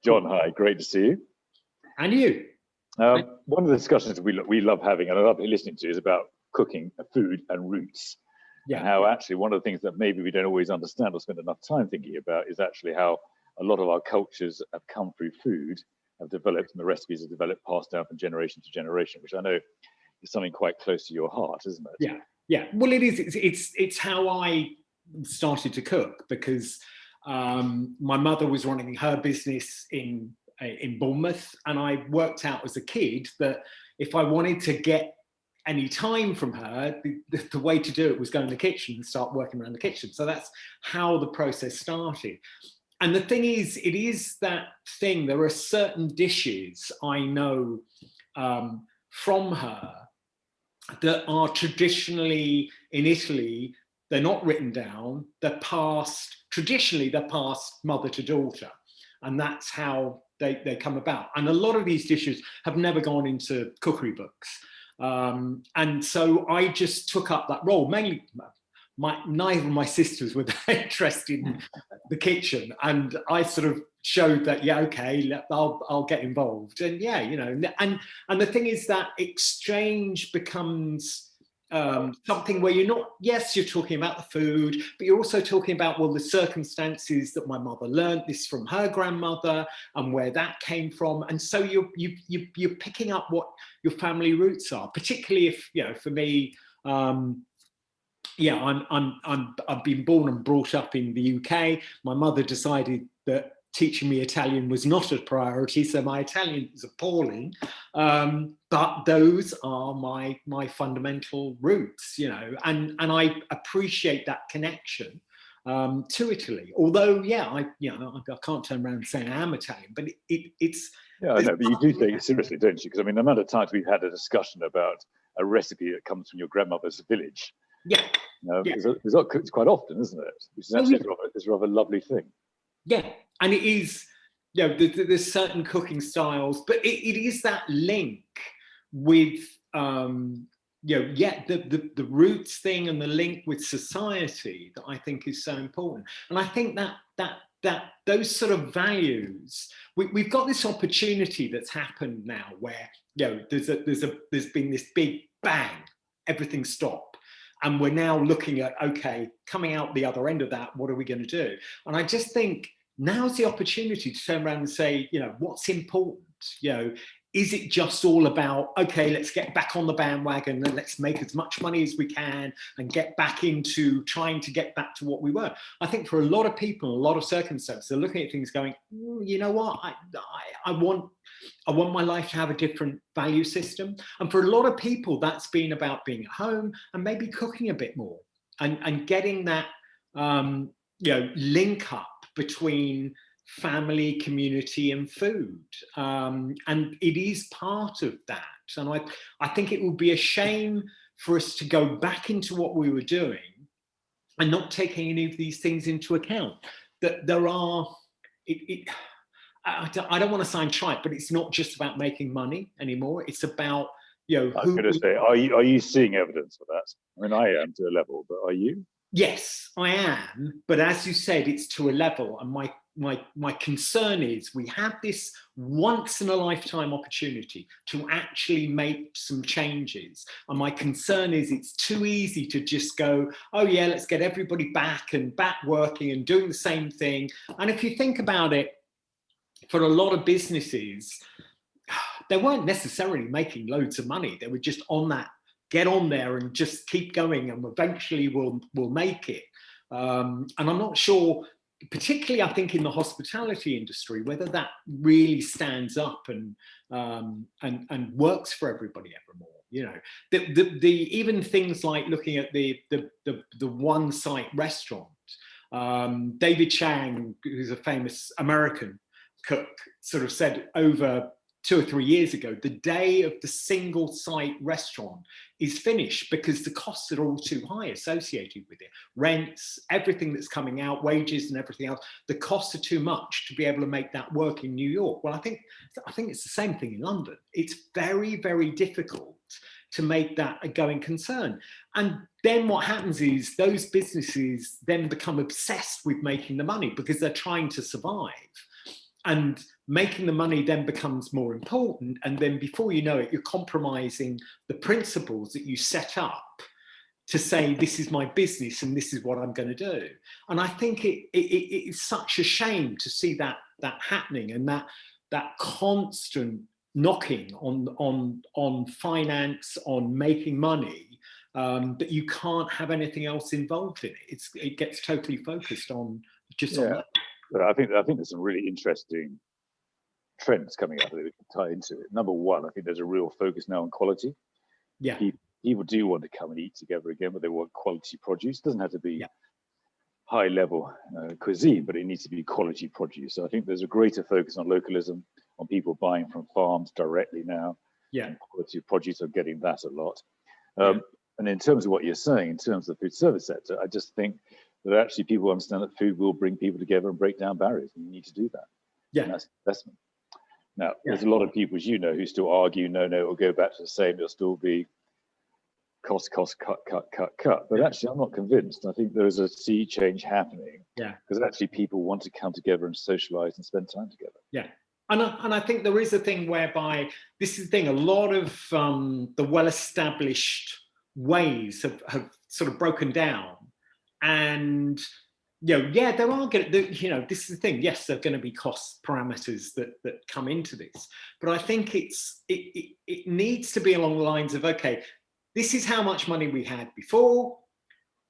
John, hi, great to see you. And you. One of the discussions we love having and I love listening to is about cooking, food and roots. Yeah. And how actually one of the things that maybe we don't always understand or spend enough time thinking about is actually how a lot of our cultures have come through food, have developed, and the recipes have developed, passed down from generation to generation, which I know is something quite close to your heart, isn't it? Yeah, yeah. Well, it is. It's how I started to cook because my mother was running her business in Bournemouth, and I worked out as a kid that if I wanted to get any time from her, the way to do it was go in the kitchen and start working around the kitchen. So that's how the process started. And the thing is, it is that thing. There are certain dishes I know from her that are traditionally in Italy. They're not written down. They're traditionally passed mother to daughter. And that's how they come about. And a lot of these dishes have never gone into cookery books. And so I just took up that role. Mainly, neither of my sisters were that interested in the kitchen, and I sort of showed that, yeah, okay, I'll get involved. And yeah, you know, and the thing is that exchange becomes something where you're talking about the food, but you're also talking about, well, the circumstances that my mother learned this from her grandmother and where that came from. And so you're picking up what your family roots are, particularly if, you know, for me, I've been born and brought up in the UK. My mother decided that teaching me Italian was not a priority, so my Italian is appalling. But those are my fundamental roots, you know, and I appreciate that connection to Italy. Although, I can't turn around and say I am Italian, but it's. Yeah, I know, but you do take it seriously, don't you? Because I mean, the amount of times we've had a discussion about a recipe that comes from your grandmother's village. Yeah. It's not cooked quite often, isn't it? Which is actually a rather lovely thing. Yeah, and it is, you know, there's certain cooking styles, but it is that link with, the roots thing and the link with society that I think is so important. And I think that those sort of values, we've got this opportunity that's happened now where, you know, there's been this big bang, everything stopped. And we're now looking at, okay, coming out the other end of that, what are we going to do? And I just think now's the opportunity to turn around and say, you know, what's important? You know, is it just all about, okay, let's get back on the bandwagon and let's make as much money as we can and get back into trying to get back to what we were? I think for a lot of people, a lot of circumstances, they're looking at things going, you know what, I want my life to have a different value system. And for a lot of people, that's been about being at home and maybe cooking a bit more and getting that, link up between family, community and food. And it is part of that. And I think it would be a shame for us to go back into what we were doing and not taking any of these things into account. That there are, I don't want to sound trite, but it's not just about making money anymore. It's about, you know, I was going to say, are you seeing evidence of that? I mean, I am to a level, but are you? Yes, I am. But as you said, it's to a level. And my concern is we have this once in a lifetime opportunity to actually make some changes. And my concern is it's too easy to just go, oh yeah, let's get everybody back working and doing the same thing. And if you think about it, for a lot of businesses, they weren't necessarily making loads of money. They were just on that, get on there and just keep going and eventually we'll make it. And I'm not sure, particularly I think in the hospitality industry, whether that really stands up and works for everybody ever more. You know, the even things like looking at the one site restaurant. David Chang, who's a famous American cook, sort of said over 2 or 3 years ago, the day of the single site restaurant is finished because the costs are all too high associated with it. Rents, everything that's coming out, wages and everything else, the costs are too much to be able to make that work in New York. Well, I think it's the same thing in London. It's very, very difficult to make that a going concern. And then what happens is those businesses then become obsessed with making the money because they're trying to survive. and making the money then becomes more important. And then before you know it, you're compromising the principles that you set up to say, this is my business and this is what I'm going to do. And I think it is such a shame to see that happening, and that constant knocking on finance, on making money, that you can't have anything else involved in it. It gets totally focused on just on that. But I think there's some really interesting trends coming out that we can tie into it. Number one, I think there's a real focus now on quality. Yeah. People do want to come and eat together again, but they want quality produce. It doesn't have to be high level cuisine, but it needs to be quality produce. So I think there's a greater focus on localism, on people buying from farms directly now. Yeah. And quality of produce are getting that a lot. And in terms of what you're saying, in terms of the food service sector, I just think that actually people understand that food will bring people together and break down barriers, and you need to do that. Yeah. And that's investment. Now, there's a lot of people, as you know, who still argue, no, it'll go back to the same, it'll still be cost, cut. But actually, I'm not convinced. I think there is a sea change happening. Yeah. Because actually people want to come together and socialize and spend time together. Yeah. And I think there is a thing whereby, this is the thing, a lot of the well-established ways have sort of broken down. And, there are going to, this is the thing, yes, there are going to be cost parameters that come into this. But I think it needs to be along the lines of, okay, this is how much money we had before.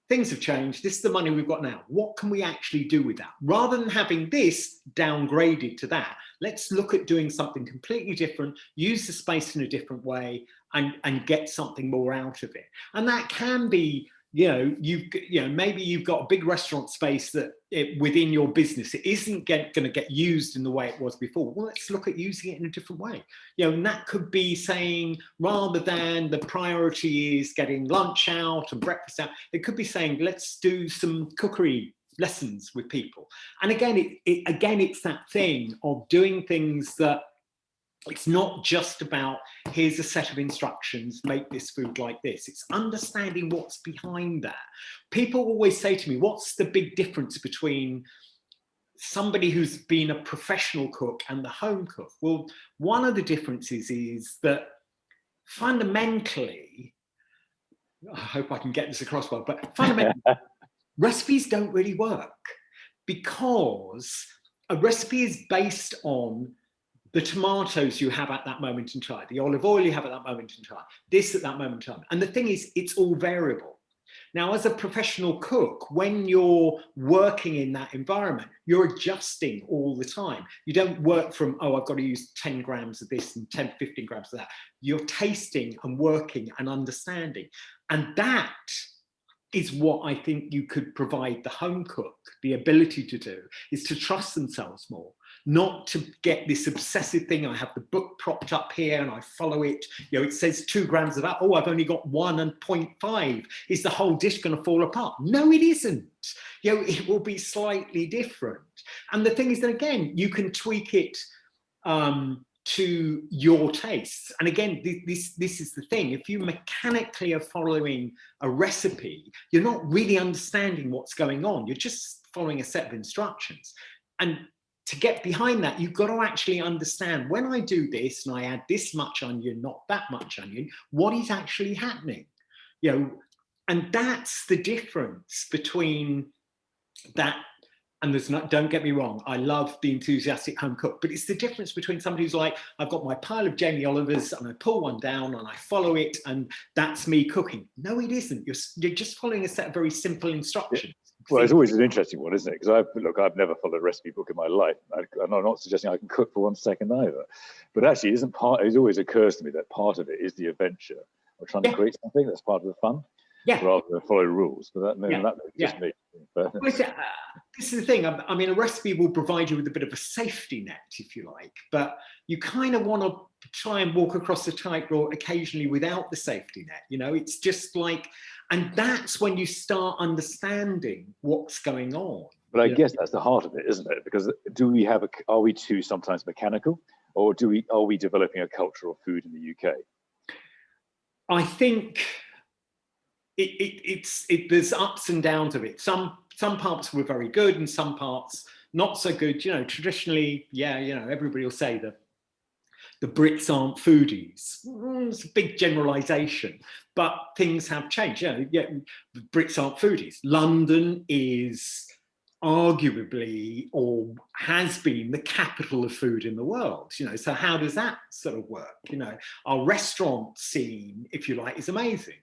Things have changed. This is the money we've got now. What can we actually do with that? Rather than having this downgraded to that, let's look at doing something completely different, use the space in a different way, and get something more out of it. And that can be, maybe you've got a big restaurant space that within your business, it isn't going to get used in the way it was before. Well, let's look at using it in a different way. And that could be saying, rather than the priority is getting lunch out and breakfast out, it could be saying, let's do some cookery lessons with people. And again, it's that thing of doing things that, it's not just about, here's a set of instructions, make this food like this. It's understanding what's behind that. People always say to me, what's the big difference between somebody who's been a professional cook and the home cook? Well, one of the differences is that fundamentally, I hope I can get this across well, but fundamentally, recipes don't really work, because a recipe is based on the tomatoes you have at that moment in time, the olive oil you have at that moment in time, this at that moment in time. And the thing is, it's all variable. Now, as a professional cook, when you're working in that environment, you're adjusting all the time. You don't work from, I've got to use 10 grams of this and 10, 15 grams of that. You're tasting and working and understanding. And that is what I think you could provide the home cook the ability to do, is to trust themselves more. Not to get this obsessive thing. I have the book propped up here and I follow it. It says 2 grams of that. I've only got 1 and 0.5. Is the whole dish going to fall apart? No, it isn't. It will be slightly different. And the thing is that, again, you can tweak it to your tastes. And again, this is the thing. If you mechanically are following a recipe, you're not really understanding what's going on. You're just following a set of instructions. And to get behind that, you've got to actually understand, when I do this and I add this much onion, not that much onion, what is actually happening? And that's the difference between that. And don't get me wrong, I love the enthusiastic home cook, but it's the difference between somebody who's like, I've got my pile of Jamie Olivers and I pull one down and I follow it and that's me cooking. No, it isn't. You're just following a set of very simple instructions. Well, it's always an interesting one, isn't it? Because I've never followed a recipe book in my life. I'm not suggesting I can cook for 1 second either. But actually, it always occurs to me that part of it is the adventure of trying to create something that's part of the fun, rather than follow rules. But that just makes this is the thing. I mean, a recipe will provide you with a bit of a safety net, if you like, but you kind of want to try and walk across the tightrope occasionally without the safety net. It's just like, and that's when you start understanding what's going on. But I guess that's the heart of it, isn't it? Because are we too sometimes mechanical, or are we developing a culture of food in the UK? I think there's ups and downs of it. Some parts were very good, and some parts not so good. You know, traditionally, yeah, you know, everybody will say that the Brits aren't foodies. It's a big generalization, but things have changed. You know, yeah, the Brits aren't foodies. London is arguably, or has been, the capital of food in the world. You know, so how does that sort of work? You know, our restaurant scene, if you like, is amazing.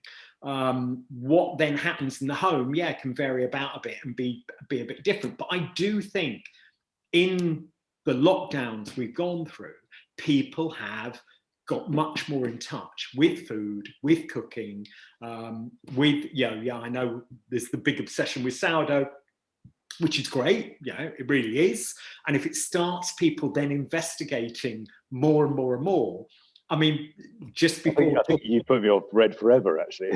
What then happens in the home, yeah, can vary about a bit and be a bit different. But I do think in the lockdowns we've gone through, people have got much more in touch with food, with cooking, with, yeah, I know there's the big obsession with sourdough, which is great, yeah, it really is. And if it starts people then investigating more and more and more, I mean, just before... I think you put me off bread forever, actually.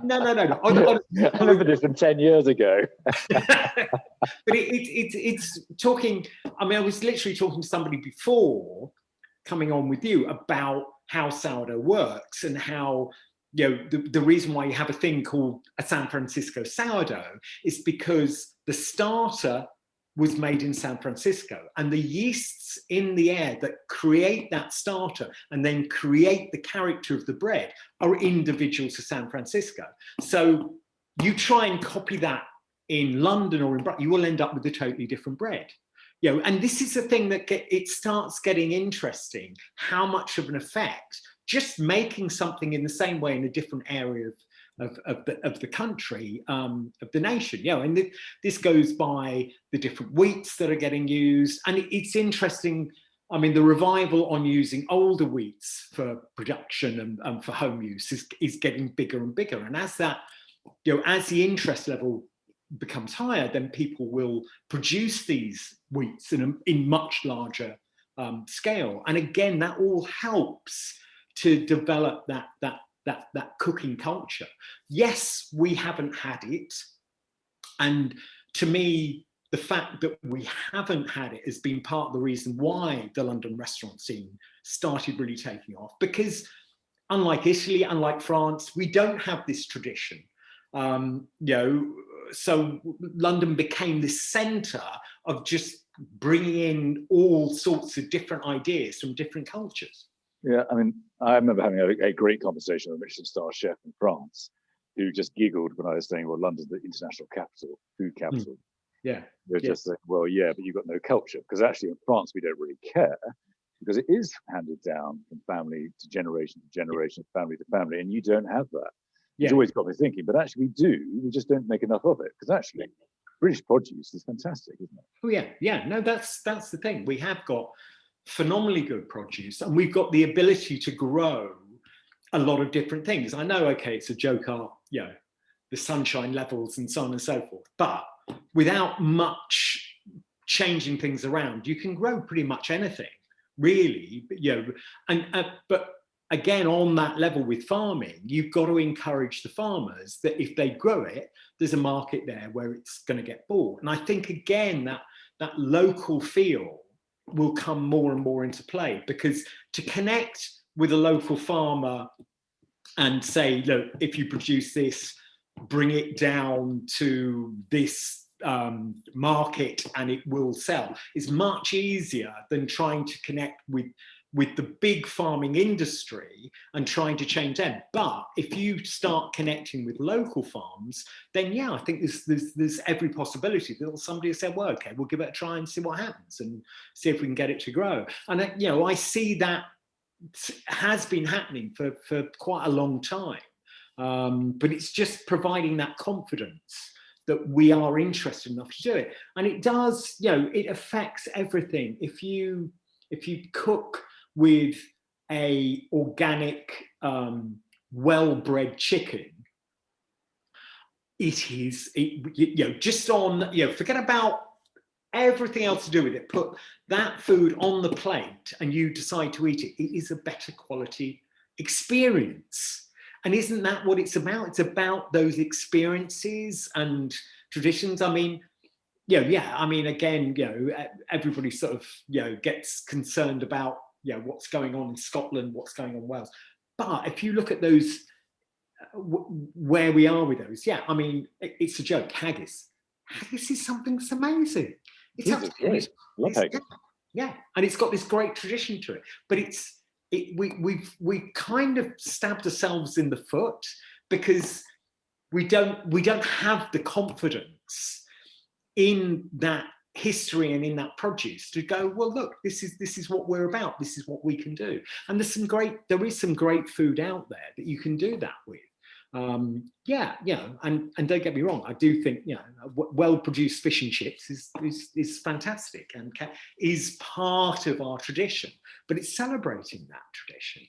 No. I remember this from 10 years ago. But it's talking, I mean, I was literally talking to somebody before coming on with you about how sourdough works and how, you know, the reason why you have a thing called a San Francisco sourdough is because the starter was made in San Francisco, and the yeasts in the air that create that starter and then create the character of the bread are individual to San Francisco. So you try and copy that in London or in Brighton, you will end up with a totally different bread. You know, and this is the thing that it starts getting interesting, how much of an effect just making something in the same way in a different area of the country, of the nation, you know, and this goes by the different wheats that are getting used. And it's interesting. I mean, the revival on using older wheats for production and for home use is getting bigger and bigger. And as that, you know, as the interest level becomes higher, then people will produce these wheats in much larger scale. And again, that all helps to develop that cooking culture. Yes, we haven't had it. And to me, the fact that we haven't had it has been part of the reason why the London restaurant scene started really taking off. Because unlike Italy, unlike France, we don't have this tradition. You know, so London became this centre of just bringing in all sorts of different ideas from different cultures. Yeah, I mean, I remember having a great conversation with a Michelin star chef in France who just giggled when I was saying, well, London's the international capital, food capital. Yeah. They're just saying, well, yeah, but you've got no culture. Because actually in France, we don't really care because it is handed down from family to generation, family to family, and you don't have that. Yeah. It's always got me thinking, but actually we do, we just don't make enough of it. Because actually British produce is fantastic, isn't it? Oh yeah, yeah, no, that's the thing. We have got phenomenally good produce, and we've got the ability to grow a lot of different things. I know, okay, it's a joke, you know, the sunshine levels and so on and so forth, but without much changing things around, you can grow pretty much anything, really. You know, and but again, on that level with farming, you've got to encourage the farmers that if they grow it, there's a market there where it's going to get bought. And I think again that local feel will come more and more into play, because to connect with a local farmer and say, look, if you produce this, bring it down to this market and it will sell, is much easier than trying to connect with the big farming industry and trying to change them. But if you start connecting with local farms, then yeah, I think there's every possibility that somebody will say, well, okay, we'll give it a try and see what happens and see if we can get it to grow. And you know, I see that has been happening for quite a long time. But it's just providing that confidence that we are interested enough to do it. And it does, you know, it affects everything. If you cook with a organic, well-bred chicken, you know, just on, you know, forget about everything else to do with it, put that food on the plate and you decide to eat it, it is a better quality experience. And isn't that what it's about? It's about those experiences and traditions. I mean, you know, yeah, I mean, again, you know, everybody sort of, you know, gets concerned about, you know, what's going on in Scotland, what's going on in Wales. But if you look at those, where we are with those, yeah, I mean, it's a joke, haggis. this is something that's amazing. It's Jesus, absolutely, great. Love Hagen. yeah, and it's got this great tradition to it. But we've kind of stabbed ourselves in the foot because we don't have the confidence in that history and in that produce to go, well, look, this is what we're about. This is what we can do. And there is some great food out there that you can do that with. Yeah, and don't get me wrong, I do think, well-produced fish and chips is fantastic and is part of our tradition, but it's celebrating that tradition,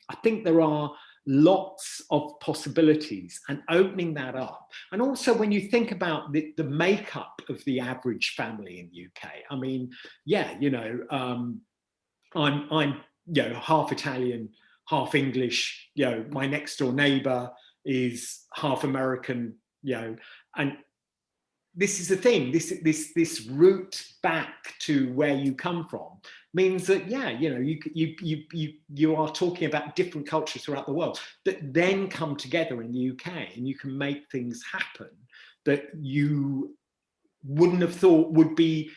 I think there are lots of possibilities and opening that up. And also when you think about the makeup of the average family in the UK, I mean, I'm half Italian, half English, my next door neighbor is half American, and this is the thing, this route back to where you come from means that, you are talking about different cultures throughout the world that then come together in the UK, and you can make things happen that you wouldn't have thought would be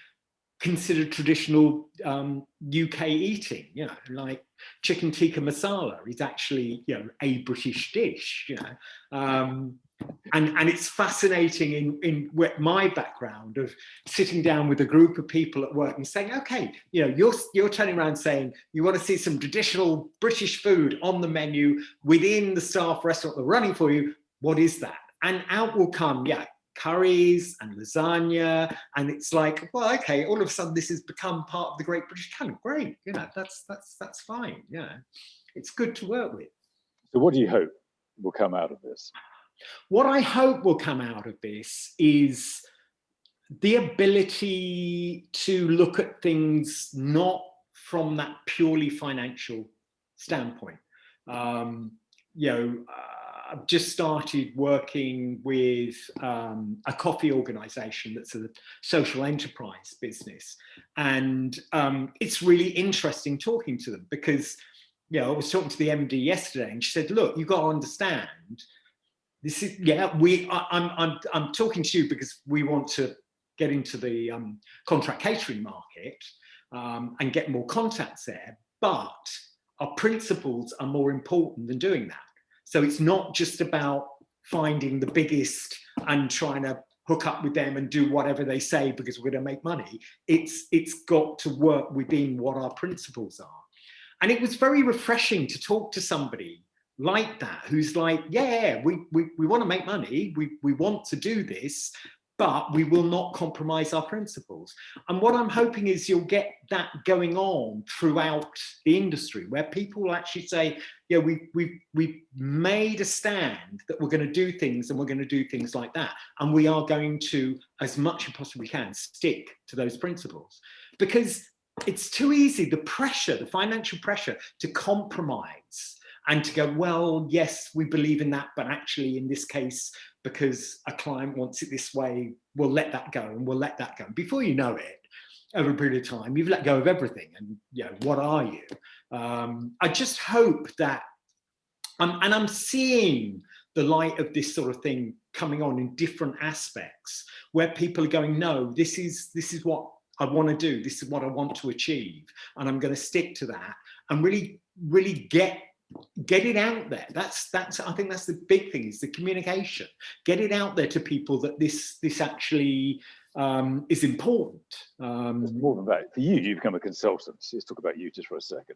considered traditional UK eating, like chicken tikka masala is actually, a British dish, and it's fascinating in my background of sitting down with a group of people at work and saying, okay, you're turning around saying you want to see some traditional British food on the menu within the staff restaurant they're running for you. What is that? And out will come, curries and lasagna, and it's like, well, okay, all of a sudden this has become part of the Great British Canon. Great, that's fine. It's good to work with. So what do you hope will come out of this? What I hope will come out of this is the ability to look at things not from that purely financial standpoint. I've just started working with a coffee organization that's a social enterprise business. And it's really interesting talking to them because, I was talking to the MD yesterday and she said, look, you've got to understand, this is, I'm talking to you because we want to get into the contract catering market and get more contacts there, but our principles are more important than doing that. So it's not just about finding the biggest and trying to hook up with them and do whatever they say because we're going to make money. It's got to work within what our principles are. And it was very refreshing to talk to somebody like that, who's like, we want to make money, we want to do this, but we will not compromise our principles. And what I'm hoping is you'll get that going on throughout the industry, where people will actually say, we've made a stand that we're going to do things, and we're going to do things like that. And we are going to, as much as possibly can, stick to those principles. Because it's too easy, the financial pressure to compromise and to go, well, yes, we believe in that, but actually in this case, because a client wants it this way, we'll let that go and we'll let that go. Before you know it, over a period of time, you've let go of everything. And what are you? I just hope that, and I'm seeing the light of this sort of thing coming on in different aspects, where people are going, no, this is what I want to do. This is what I want to achieve. And I'm going to stick to that and really, really get it out there. That's I think that's the big thing, is the communication. Get it out there to people that this actually is important. It's more than that. For you become a consultant. Let's talk about you just for a second.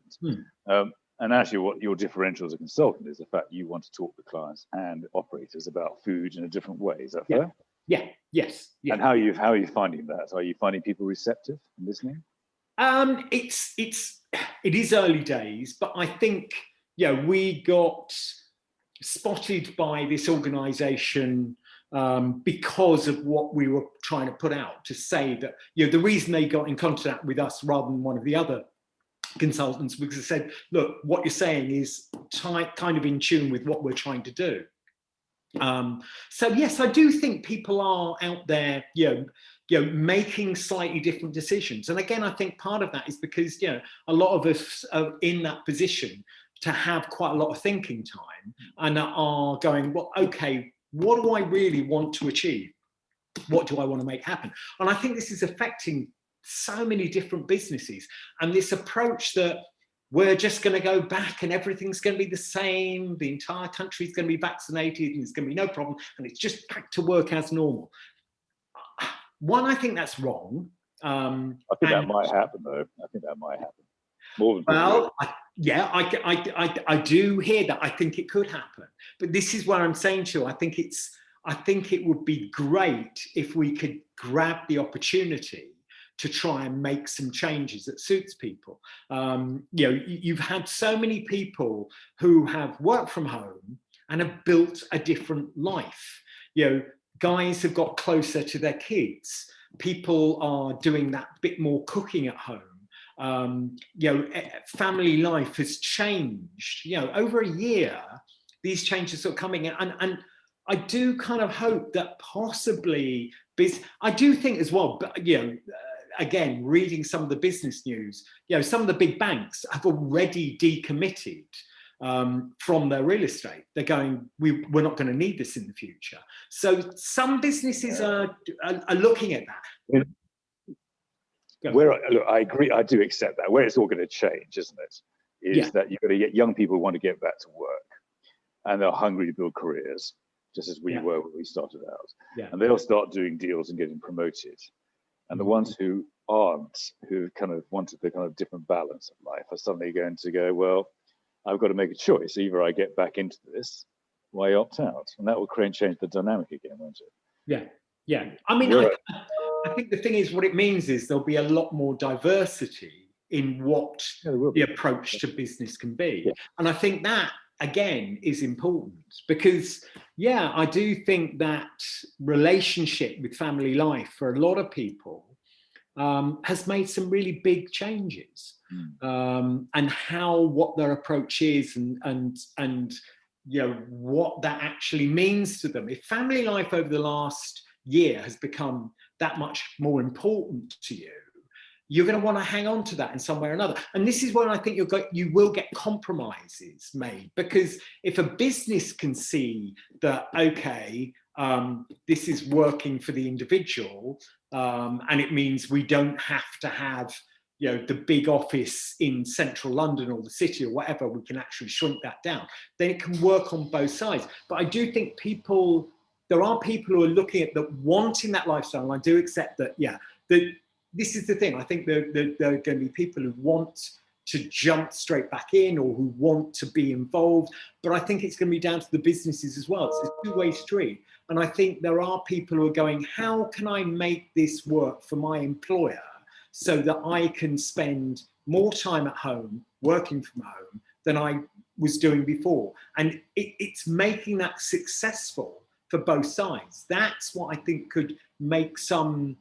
And actually what your differential as a consultant is the fact you want to talk to clients and operators about food in a different way. Is that fair? Yes. And how are you finding that? Are you finding people receptive and listening? It is early days, but I think we got spotted by this organization because of what we were trying to put out, to say that the reason they got in contact with us rather than one of the other consultants, because they said, look, what you're saying is kind of in tune with what we're trying to do. So yes, I do think people are out there, making slightly different decisions. And again, I think part of that is because, a lot of us are in that position to have quite a lot of thinking time and are going, well, okay, what do I really want to achieve? what do I want to make happen? And I think this is affecting so many different businesses, and this approach that we're just going to go back and everything's going to be the same, the entire country is going to be vaccinated and there's going to be no problem, and it's just back to work as normal. One, I think that's wrong. I think that might happen, though. I think that might happen. More than I do hear that. I think it could happen, but this is what I'm saying to you. I think it would be great if we could grab the opportunity to try and make some changes that suits people. You've had so many people who have worked from home and have built a different life. Guys have got closer to their kids. People are doing that bit more cooking at home. Family life has changed. Over a year, these changes are coming in, and I do kind of hope that possibly I do think as well, but again, reading some of the business news, some of the big banks have already decommitted from their real estate. They're going, we're not going to need this in the future. So some businesses are looking at that. Look, I agree. I do accept that. Where it's all going to change, isn't it? Is that you've got to get young people who want to get back to work, and they're hungry to build careers, just as we were when we started out. And they'll start doing deals and getting promoted. And the ones who aren't, who kind of wanted the kind of different balance of life, are suddenly going to go, well, I've got to make a choice. Either I get back into this, or I opt out. And that will change the dynamic again, won't it? Yeah. I mean, I think the thing is, what it means is there'll be a lot more diversity in what the approach to business can be. And I think that, again, is important because, I do think that relationship with family life for a lot of people has made some really big changes, and what their approach is, and what that actually means to them. If family life over the last year has become that much more important to you, you're going to want to hang on to that in some way or another. And this is where I think you will get compromises made, because if a business can see that, okay, this is working for the individual, and it means we don't have to have the big office in central London or the city or whatever, we can actually shrink that down, then it can work on both sides. But I do think there are people who are looking at that, wanting that lifestyle, and I do accept that, this is the thing. I think there are going to be people who want to jump straight back in, or who want to be involved. But I think it's going to be down to the businesses as well. It's a two-way street. And I think there are people who are going, how can I make this work for my employer so that I can spend more time at home, working from home, than I was doing before? And it's making that successful for both sides. That's what I think could make some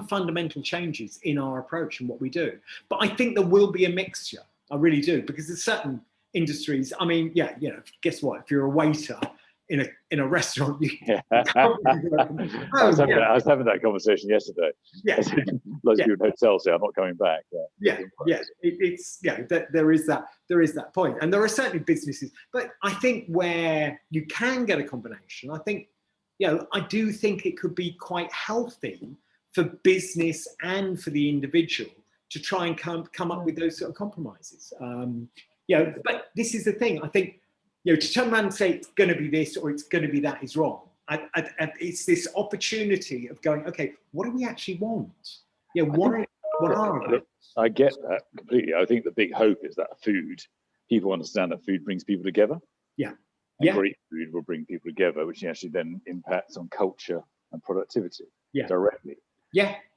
fundamental changes in our approach and what we do. But I think there will be a mixture. I really do, because there's certain industries. I mean, guess what? If you're a waiter in a restaurant, I was having that conversation yesterday. Lots of people in hotels say, I'm not coming back. There is that point. And there are certainly businesses, but I think where you can get a combination, I think, I do think it could be quite healthy for business and for the individual to try and come up with those sort of compromises. But this is the thing. I think, to turn around and say it's going to be this or it's going to be that is wrong. It's this opportunity of going, okay, what do we actually want? What are our goals? I get that completely. I think the big hope is that people understand that food brings people together. Great food will bring people together, which actually then impacts on culture and productivity directly.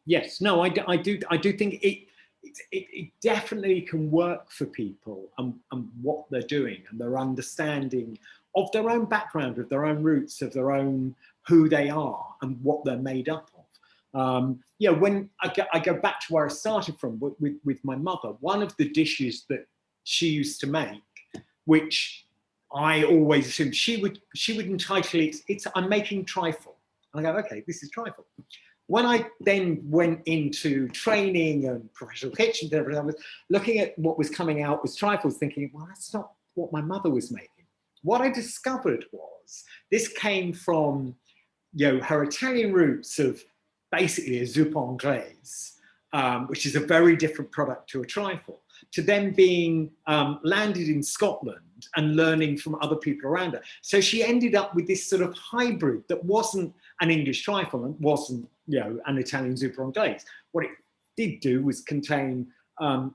Yes. No, I do think it definitely can work for people and what they're doing and their understanding of their own background, of their own roots, of their own who they are and what they're made up of. When I go back to where I started from with my mother, one of the dishes that she used to make, which I always assumed she would entitle it, I'm making trifle. And I go, okay, this is trifle. When I then went into training and professional kitchens and everything, I was looking at what was coming out as trifles, thinking, well, that's not what my mother was making. What I discovered was this came from her Italian roots of basically a zuppa anglaise, which is a very different product to a trifle, to then being landed in Scotland and learning from other people around her. So she ended up with this sort of hybrid that wasn't an English trifle and wasn't, an Italian zuppa anglaise. What it did do was contain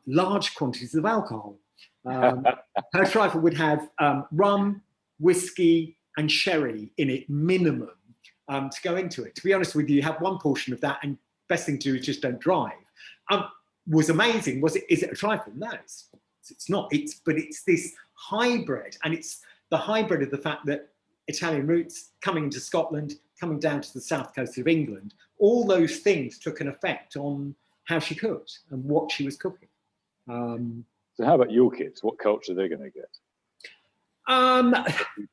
large quantities of alcohol. Her trifle would have rum, whiskey, and sherry in it, minimum, to go into it. To be honest with you, have one portion of that, and best thing to do is just don't drive. Was amazing. Is it a trifle? No, it's not. But it's this hybrid, and it's the hybrid of the fact that Italian roots coming into Scotland, coming down to the south coast of England, all those things took an effect on how she cooked and what she was cooking. So how about your kids? What culture are they going to get?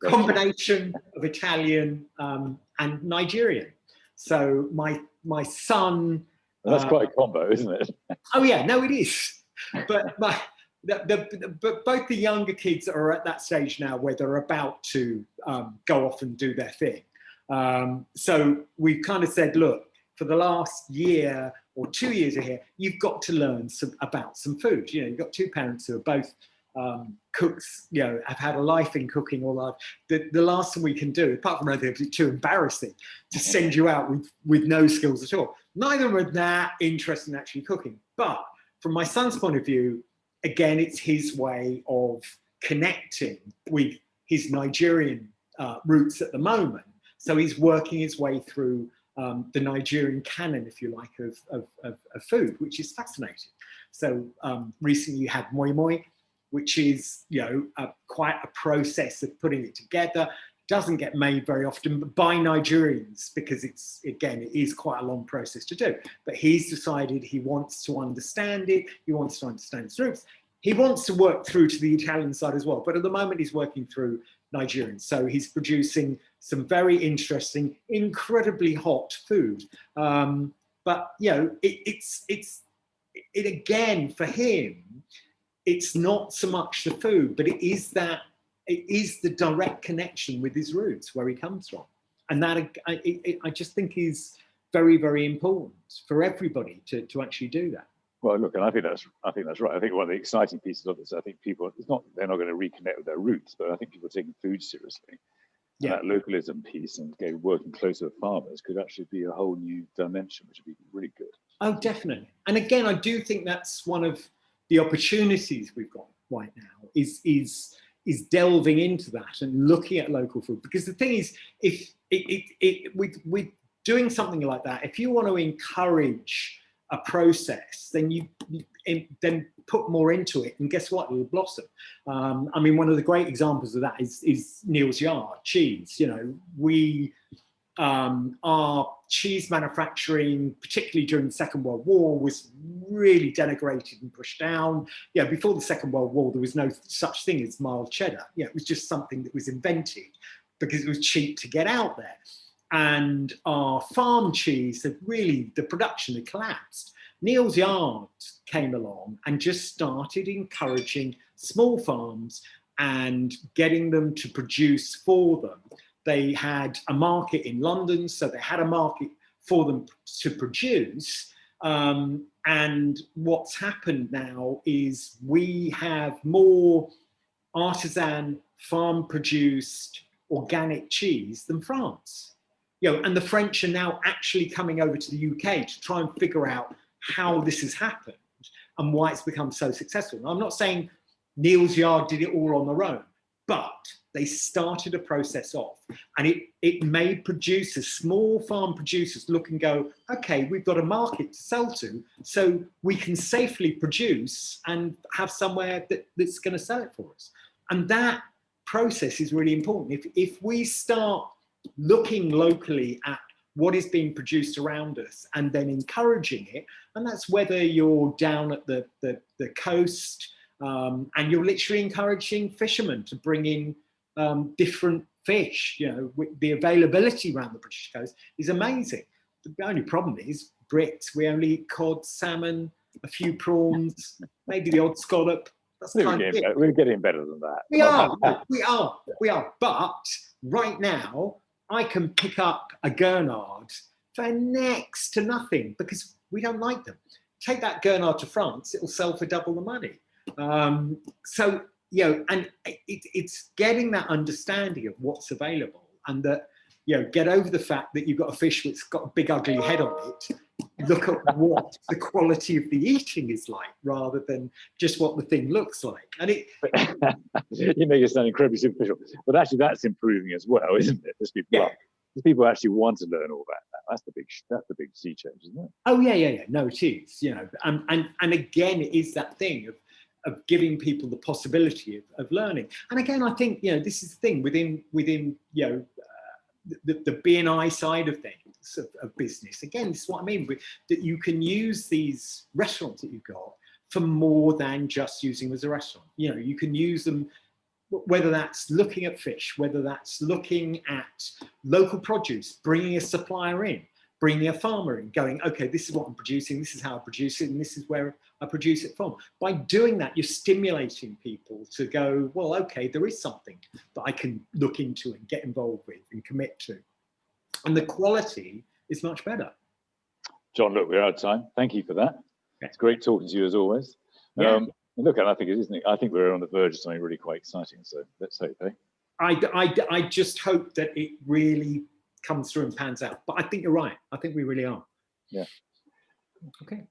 Combination of Italian and Nigerian. So my son. Well, that's quite a combo, isn't it? Oh yeah, no, it is. But but both the younger kids are at that stage now where they're about to go off and do their thing. So we've kind of said, look, for the last year or 2 years here, you've got to learn about some food. You've got two parents who are both cooks, have had a life in cooking all life. The last thing we can do, apart from anything, it's too embarrassing to send you out with no skills at all. Neither of them are that interested in actually cooking. But from my son's point of view, again, it's his way of connecting with his Nigerian roots at the moment. So he's working his way through the Nigerian canon, if you like, of food, which is fascinating. So recently you had moi moi, which is quite a process of putting it together. Doesn't get made very often, but by Nigerians, because it is quite a long process to do. But he's decided he wants to understand it. He wants to understand its roots. He wants to work through to the Italian side as well. But at the moment, he's working through Nigerian. So he's producing some very interesting, incredibly hot food. But it's again for him. It's not so much the food, but it is the direct connection with his roots, where he comes from, and that I just think is very, very important for everybody to actually do that. Well, look, and I think that's right. I think one of the exciting pieces of this, I think they're not going to reconnect with their roots, but I think people are taking food seriously. Yeah. And that localism piece and working closer with farmers could actually be a whole new dimension, which would be really good. Oh, definitely. And again, I do think that's one of the opportunities we've got right now is delving into that and looking at local food. Because the thing is, if with doing something like that, if you want to encourage a process, then you put more into it, and guess what? It will blossom. I mean, one of the great examples of that is Neal's Yard cheese. Our cheese manufacturing, particularly during the Second World War, was really denigrated and pushed down. Before the Second World War, there was no such thing as mild cheddar. It was just something that was invented because it was cheap to get out there. And our farm cheese the production had collapsed. Neal's Yard came along and just started encouraging small farms and getting them to produce for them. They had a market in London, so they had a market for them to produce. And what's happened now is we have more artisan, farm-produced, organic cheese than France. And the French are now actually coming over to the UK to try and figure out how this has happened and why it's become so successful. Now, I'm not saying Neal's Yard did it all on their own, but they started a process off, and it made producers, small farm producers, look and go, okay, we've got a market to sell to, so we can safely produce and have somewhere that's going to sell it for us. And that process is really important. If we start looking locally at what is being produced around us and then encouraging it, and that's whether you're down at the coast and you're literally encouraging fishermen to bring in different fish. The availability around the British coast is amazing. The only problem is Brits, we only eat cod, salmon, a few prawns, maybe the odd scallop. That's kind of it. We're getting better than that. We are. But right now, I can pick up a Gurnard for next to nothing because we don't like them. Take that Gurnard to France, it'll sell for double the money. So, you know, and it's getting that understanding of what's available, and that, you know, get over the fact that you've got a fish that's got a big ugly head on it. Look at what the quality of the eating is like, rather than just what the thing looks like. And it you make it sound incredibly superficial, but actually that's improving as well, isn't it? There's people actually want to learn all that. That's the big sea change, isn't it? Oh yeah. No, it is. You know, and again, it is that thing of giving people the possibility of learning. And again, I think, you know, this is the thing within you know, the B&I side of things, of business. Again, this is what I mean, that you can use these restaurants that you've got for more than just using them as a restaurant. You know, you can use them, whether that's looking at fish, whether that's looking at local produce, bringing a supplier in, bringing a farmer in, going, okay, this is what I'm producing, this is how I produce it, and this is where I produce it from. By doing that, you're stimulating people to go, well, okay, there is something that I can look into and get involved with and commit to. And the quality is much better. John, look, we're out of time. Thank you for that. Yeah. It's great talking to you as always. Yeah. Look, and I think it isn't. I think we're on the verge of something really quite exciting. So let's hope, eh? I just hope that it really comes through and pans out. But I think you're right. I think we really are. Yeah. Okay.